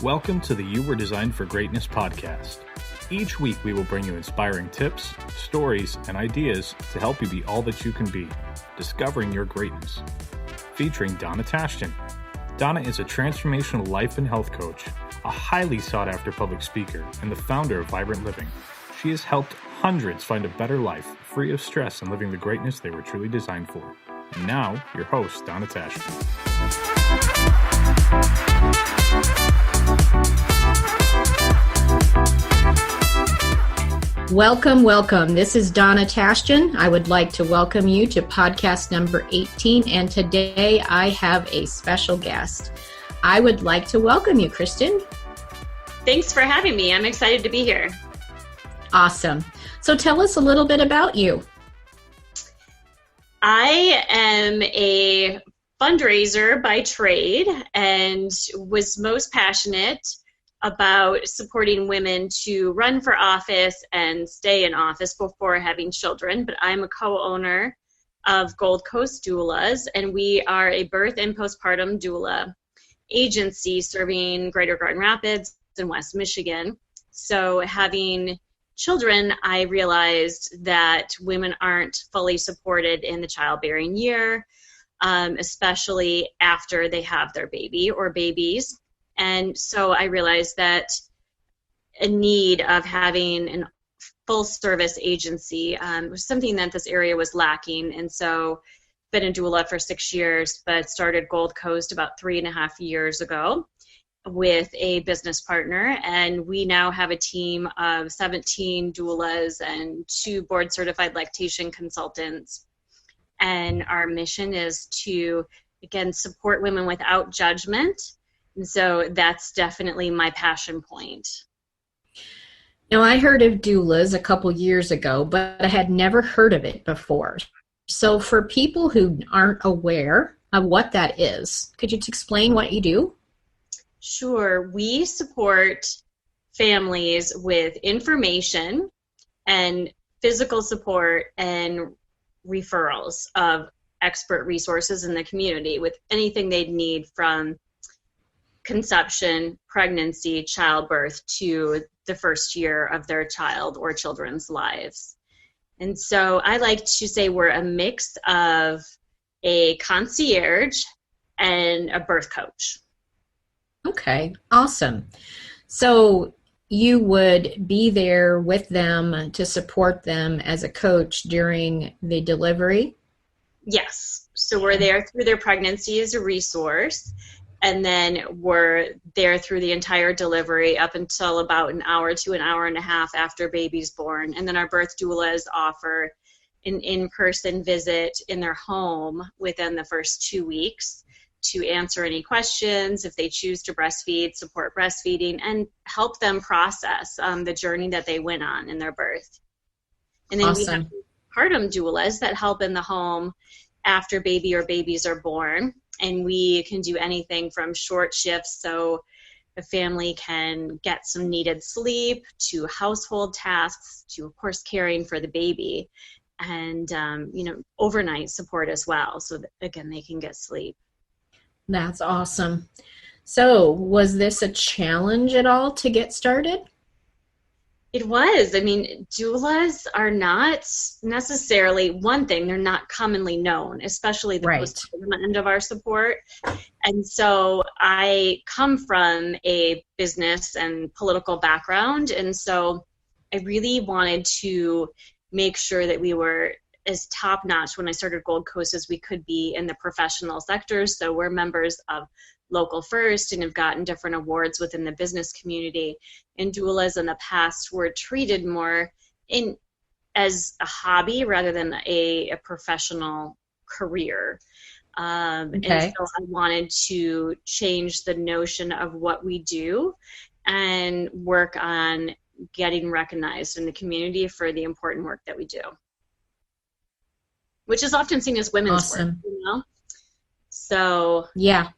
Welcome to the You Were Designed for Greatness podcast. Each week we will bring you inspiring tips, stories, and ideas to help you be all that you can be, discovering your greatness. Featuring Donna Tashton. Donna is a transformational life and health coach, a highly sought-after public speaker, and the founder of Vibrant Living. She has helped hundreds find a better life, free of stress and living the greatness they were truly designed for. And now, your host, Donna Tashton. Welcome. This is Donna Tashton. I would like to welcome you to podcast number 18, and today I have a special guest. I would like to welcome you, Kristin. Thanks for having me. I'm excited to be here. Awesome. So tell us a little bit about you. I am a fundraiser by trade and was most passionate about supporting women to run for office and stay in office before having children. But I'm a co-owner of Goldcoast Doulas, and we are a birth and postpartum doula agency serving Greater Grand Rapids and West Michigan. So having children, I realized that women aren't fully supported in the childbearing year, especially after they have their baby or babies. And so I realized that a need of having a full-service agency was something that this area was lacking. And so been a doula for 6 years, but started Goldcoast about 3.5 years ago with a business partner. And we now have a team of 17 doulas and 2 board-certified lactation consultants. And our mission is to, again, support women without judgment. And so that's definitely my passion point. Now, I heard of doulas a couple years ago, but I had never heard of it before. So for people who aren't aware of what that is, could you explain what you do? Sure. We support families with information and physical support and referrals of expert resources in the community with anything they'd need from conception, pregnancy, childbirth to the first year of their child or children's lives. And so I like to say we're a mix of a concierge and a birth coach. Okay, awesome. So you would be there with them to support them as a coach during the delivery? Yes. So we're there through their pregnancy as a resource. And then we're there through the entire delivery up until about an hour to an hour and a half after baby's born. And then our birth doulas offer an in-person visit in their home within the first 2 weeks to answer any questions, if they choose to breastfeed, support breastfeeding, and help them process the journey that they went on in their birth. And then we have postpartum doulas that help in the home after baby or babies are born. And we can do anything from short shifts so the family can get some needed sleep to household tasks to, of course, caring for the baby and, overnight support as well so that, again, they can get sleep. That's awesome. So was this a challenge at all to get started? It was. I mean, doulas are not necessarily one thing. They're not commonly known, especially the postpartum end of our support. And so I come from a business and political background. And so I really wanted to make sure that we were as top-notch when I started Goldcoast as we could be in the professional sectors. So we're members of Local First and have gotten different awards within the business community. And doulas in the past were treated more as a hobby rather than a professional career. And so I wanted to change the notion of what we do and work on getting recognized in the community for the important work that we do, which is often seen as women's work, So yeah.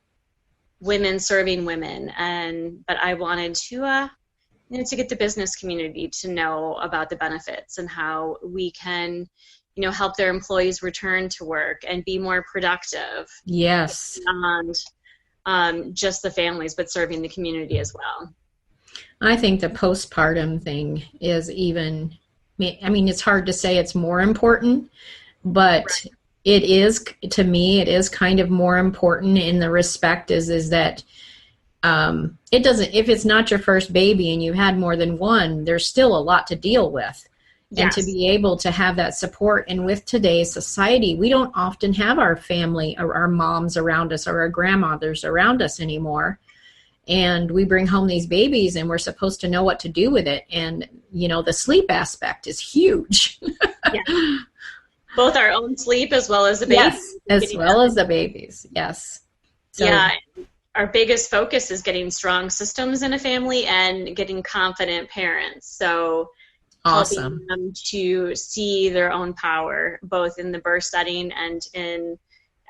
Women serving women, but I wanted to get the business community to know about the benefits and how we can, help their employees return to work and be more productive. Yes. Beyond just the families, but serving the community as well. I think the postpartum thing is even, I mean, it's hard to say it's more important, but Right. it is, to me, it is kind of more important in the respect is that it doesn't, if it's not your first baby and you had more than one, there's still a lot to deal with. And to Yes. be able to have that support. And with today's society, we don't often have our family or our moms around us or our grandmothers around us anymore. And we bring home these babies and we're supposed to know what to do with it. And, you know, the sleep aspect is huge. Yeah. Both our own sleep as well as the baby. Yes, as well as the babies. Yes. So, yeah. Our biggest focus is getting strong systems in a family and getting confident parents. So awesome. helping them to see their own power, both in the birth setting and in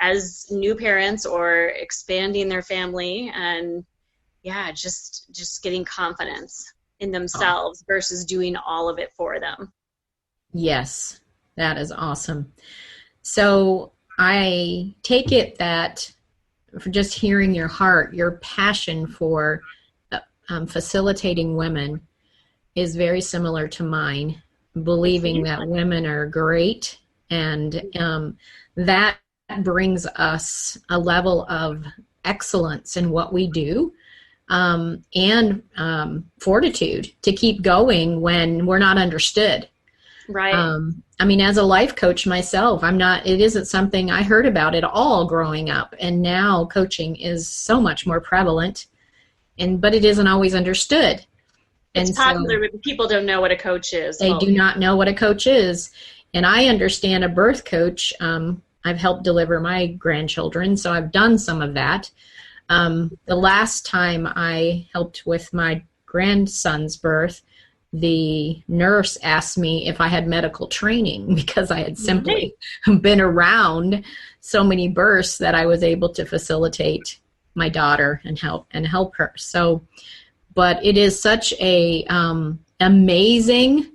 as new parents or expanding their family, and just getting confidence in themselves versus doing all of it for them. Yes, that is awesome. So I take it that for just hearing your heart, your passion for facilitating women is very similar to mine, believing that women are great, and that brings us a level of excellence in what we do, and fortitude to keep going when we're not understood. Right. I mean, as a life coach myself, it isn't something I heard about at all growing up, and now coaching is so much more prevalent, but it isn't always understood. It's popular, but people don't know what a coach is. They do not know what a coach is. And I understand a birth coach. I've helped deliver my grandchildren, so I've done some of that. The last time I helped with my grandson's birth, the nurse asked me if I had medical training because I had simply been around so many births that I was able to facilitate my daughter and help her. So, but it is such a amazing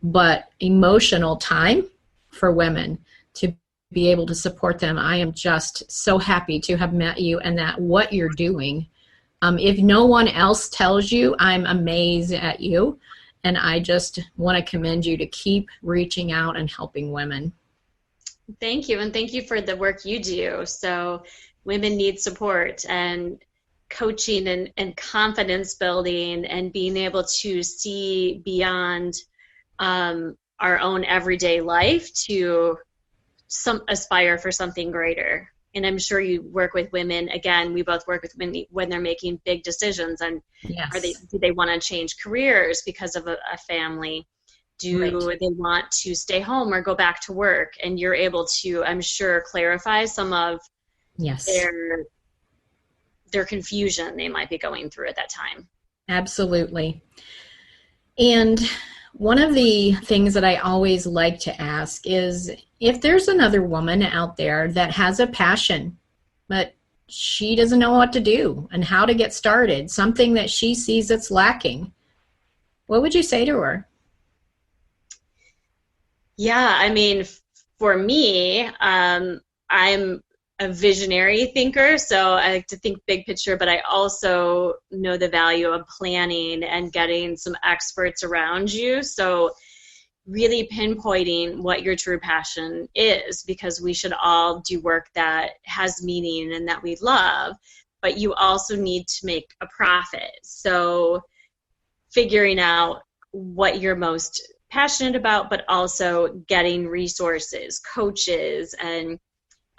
but emotional time for women to be able to support them. I am just so happy to have met you and that what you're doing. If no one else tells you, I'm amazed at you. And I just want to commend you to keep reaching out and helping women. Thank you. And thank you for the work you do. So women need support and coaching and confidence building and being able to see beyond our own everyday life to aspire for something greater. And I'm sure you work with women. Again, we both work with women when they're making big decisions. And yes. Do they want to change careers because of a family? Do they want to stay home or go back to work? And you're able to, I'm sure, clarify some of their confusion they might be going through at that time. Absolutely. And one of the things that I always like to ask is if there's another woman out there that has a passion, but she doesn't know what to do and how to get started, something that she sees that's lacking, what would you say to her? Yeah, I mean, for me, I'm a visionary thinker, so I like to think big picture, but I also know the value of planning and getting some experts around you. So really pinpointing what your true passion is, because we should all do work that has meaning and that we love, but you also need to make a profit. So figuring out what you're most passionate about, but also getting resources, coaches, and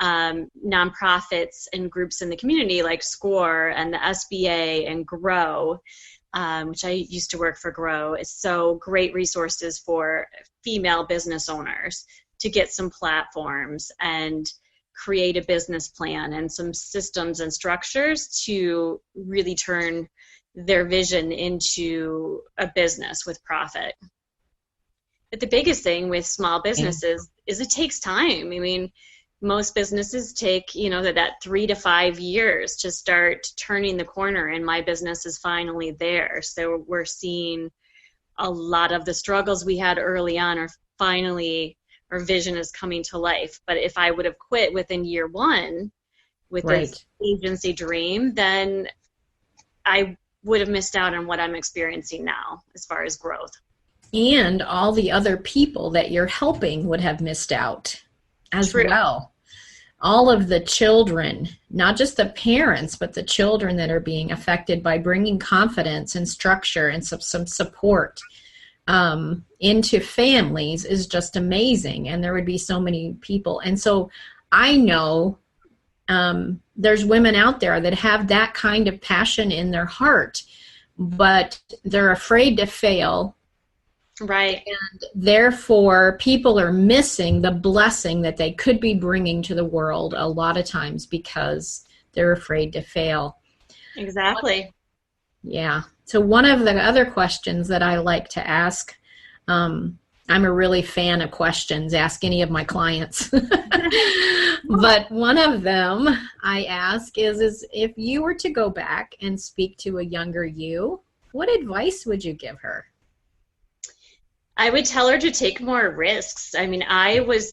nonprofits and groups in the community like SCORE and the SBA and GROW, which I used to work for GROW, is so great resources for female business owners to get some platforms and create a business plan and some systems and structures to really turn their vision into a business with profit. But the biggest thing with small businesses is it takes time. I mean, most businesses take, that 3 to 5 years to start turning the corner, and my business is finally there. So we're seeing a lot of the struggles we had early on are finally, our vision is coming to life. But if I would have quit within year one, with Right. this agency dream, then I would have missed out on what I'm experiencing now as far as growth. And all the other people that you're helping would have missed out as True. well. All of the children, not just the parents, but the children that are being affected by bringing confidence and structure and some support into families is just amazing. And there would be so many people. And so I know there's women out there that have that kind of passion in their heart, but they're afraid to fail. Right. And therefore, people are missing the blessing that they could be bringing to the world a lot of times because they're afraid to fail. Exactly. Yeah. So one of the other questions that I like to ask, I'm a really fan of questions, ask any of my clients. But one of them I ask is if you were to go back and speak to a younger you, what advice would you give her? I would tell her to take more risks. I mean, I was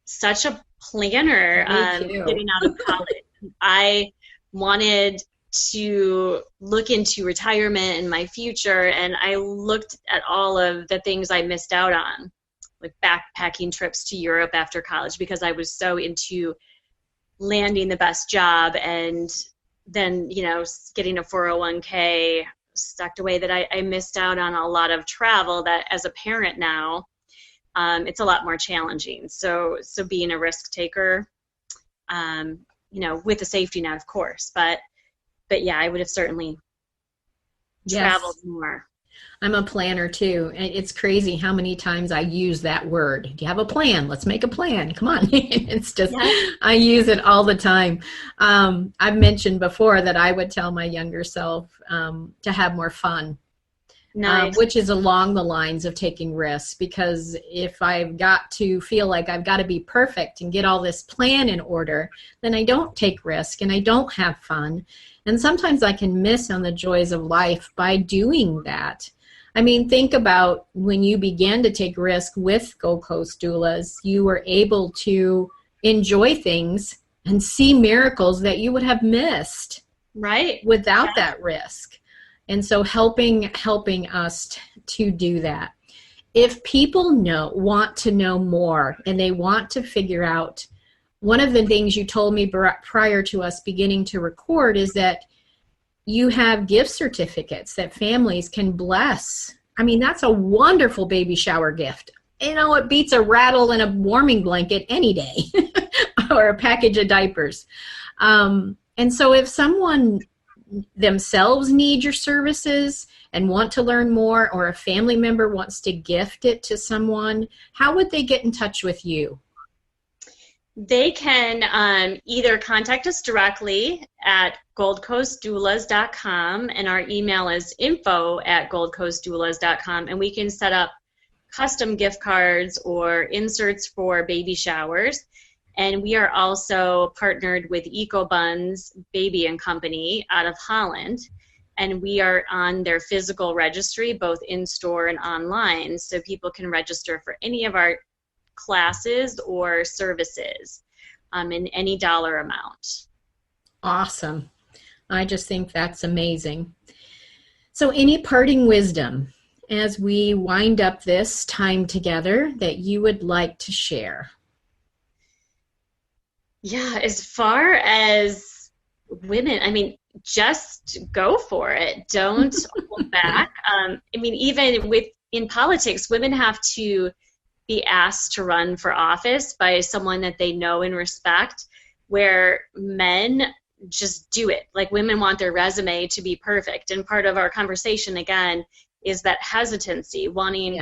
such a planner getting out of college. I wanted to look into retirement and my future, and I looked at all of the things I missed out on, like backpacking trips to Europe after college, because I was so into landing the best job and then, getting a 401k stuck away, that I missed out on a lot of travel that as a parent now, it's a lot more challenging. So being a risk taker, with a safety net, of course, but yeah, I would have certainly traveled more. I'm a planner too. And it's crazy how many times I use that word. Do you have a plan? Let's make a plan. Come on. It's just, I use it all the time. I've mentioned before that I would tell my younger self to have more fun. Nice. Which is along the lines of taking risks, because if I've got to feel like I've got to be perfect and get all this plan in order, then I don't take risk and I don't have fun. And sometimes I can miss on the joys of life by doing that. I mean, think about when you began to take risk with Goldcoast Doulas, you were able to enjoy things and see miracles that you would have missed without that risk. And so helping us to do that. If people want to know more and they want to figure out, one of the things you told me prior to us beginning to record is that you have gift certificates that families can bless. I mean, that's a wonderful baby shower gift. It beats a rattle and a warming blanket any day or a package of diapers. And so if someone themselves need your services and want to learn more, or a family member wants to gift it to someone, how would they get in touch with you? They can either contact us directly at goldcoastdoulas.com, and our email is info@goldcoastdoulas.com, and we can set up custom gift cards or inserts for baby showers. And we are also partnered with Eco Buns Baby and Company out of Holland, and we are on their physical registry, both in-store and online, so people can register for any of our classes or services in any dollar amount. Awesome. I just think that's amazing. So any parting wisdom as we wind up this time together that you would like to share? Yeah, as far as women, I mean, just go for it. Don't hold back. Even in politics, women have to be asked to run for office by someone that they know and respect, where men just do it. Like, women want their resume to be perfect. And part of our conversation, again, is that hesitancy, wanting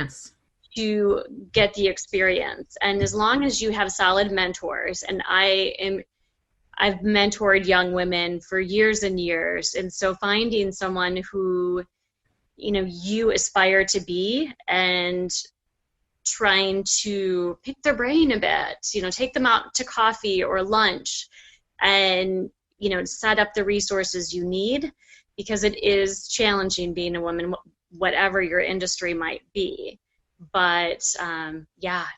to get the experience. And as long as you have solid mentors, and I've mentored young women for years and years, and so finding someone who you aspire to be and trying to pick their brain a bit, take them out to coffee or lunch, and set up the resources you need, because it is challenging being a woman, whatever your industry might be. But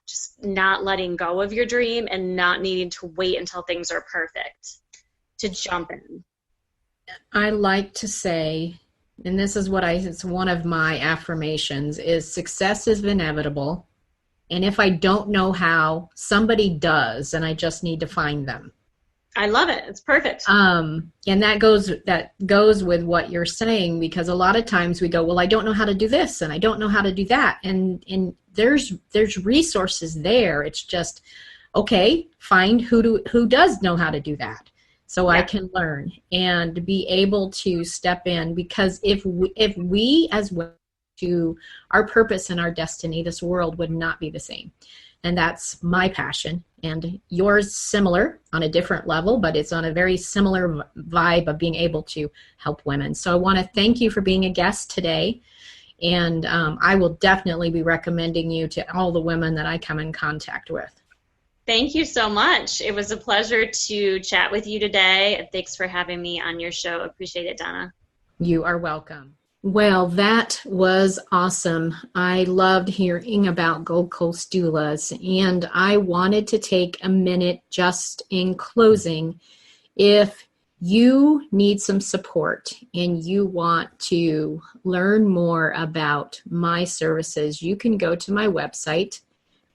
just not letting go of your dream and not needing to wait until things are perfect. to jump in? I like to say, and this is it's one of my affirmations, is success is inevitable. And if I don't know how, somebody does, and I just need to find them. I love it. It's perfect. And that goes with what you're saying, because a lot of times we go, well, I don't know how to do this and I don't know how to do that. And there's resources there. It's just, okay, find who does know how to do that. So I can learn and be able to step in, because if we as well to our purpose and our destiny, this world would not be the same. And that's my passion, and yours similar on a different level, but it's on a very similar vibe of being able to help women. So I want to thank you for being a guest today. And I will definitely be recommending you to all the women that I come in contact with. Thank you so much. It was a pleasure to chat with you today. Thanks for having me on your show. Appreciate it, Donna. You are welcome. Well, that was awesome. I loved hearing about Goldcoast doulas, and I wanted to take a minute just in closing. If you need some support and you want to learn more about my services, you can go to my website,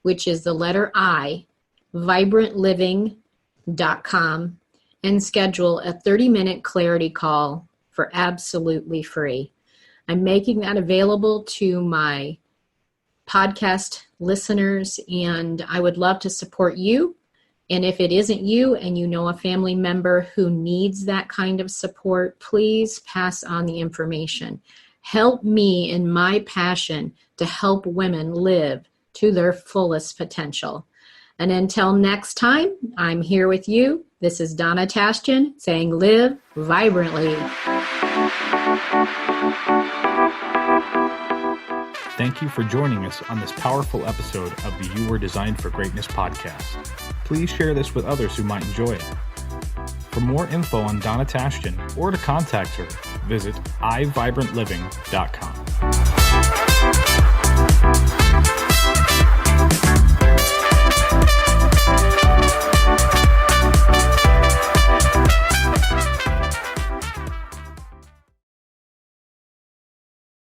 which is the letter I, vibrantliving.com, and schedule a 30-minute clarity call for absolutely free. I'm making that available to my podcast listeners, and I would love to support you. And if it isn't you and you know a family member who needs that kind of support, please pass on the information. Help me in my passion to help women live to their fullest potential. And until next time, I'm here with you. This is Donna Tashjian saying live vibrantly. Thank you for joining us on this powerful episode of the You Were Designed for Greatness podcast. Please share this with others who might enjoy it. For more info on Donna Tashjian or to contact her, visit iVibrantLiving.com.